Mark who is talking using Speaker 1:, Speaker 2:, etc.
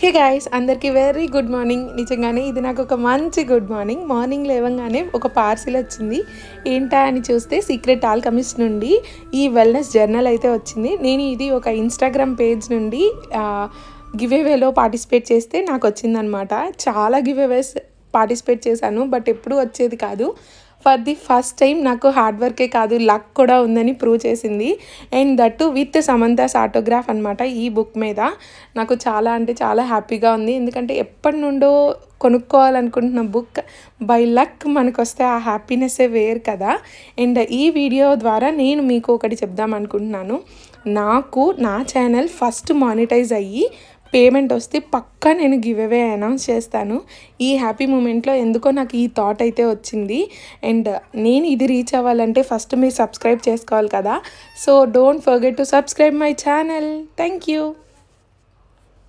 Speaker 1: Hey guys, అందరికీ very good morning. నిజంగానే ఇది నాకు ఒక మంచి గుడ్ మార్నింగ్. మార్నింగ్ లేవగానే ఒక పార్సిల్ వచ్చింది. ఏంటా అని చూస్తే సీక్రెట్ ఆల్కెమిస్ట్ నుండి ఈ వెల్నెస్ జర్నల్ అయితే వచ్చింది. నేను ఇది ఒక ఇన్స్టాగ్రామ్ పేజ్ నుండి గివేవేలో పార్టిసిపేట్ చేస్తే నాకు వచ్చిందనమాట. చాలా గివేవేస్ పార్టిసిపేట్ చేశాను, బట్ ఎప్పుడూ వచ్చేది కాదు. ఫర్ ది ఫస్ట్ టైం నాకు హార్డ్ వర్కే కాదు, లక్ కూడా ఉందని ప్రూవ్ చేసింది. And that with Samantha's autograph అనమాట. ఈ బుక్ మీద నాకు చాలా అంటే చాలా హ్యాపీగా ఉంది. ఎందుకంటే ఎప్పటి నుండో కొనుక్కోవాలనుకుంటున్న బుక్ బై లక్ మనకు వస్తే ఆ హ్యాపీనెస్సే వేరు కదా. అండ్ ఈ వీడియో ద్వారా నేను మీకు ఒకటి చెప్దాం అనుకుంటున్నాను. నాకు నా ఛానల్ ఫస్ట్ మానిటైజ్ అయ్యి పేమెంట్ వస్తే పక్కా నేను గివ్ అవే అనౌన్స్ చేస్తాను. ఈ హ్యాపీ మూమెంట్లో ఎందుకో నాకు ఈ థాట్ అయితే వచ్చింది. అండ్ నేను ఇది రీచ్ అవ్వాలంటే ఫస్ట్ మీరు సబ్స్క్రైబ్ చేసుకోవాలి కదా. So don't forget to subscribe my channel. Thank you.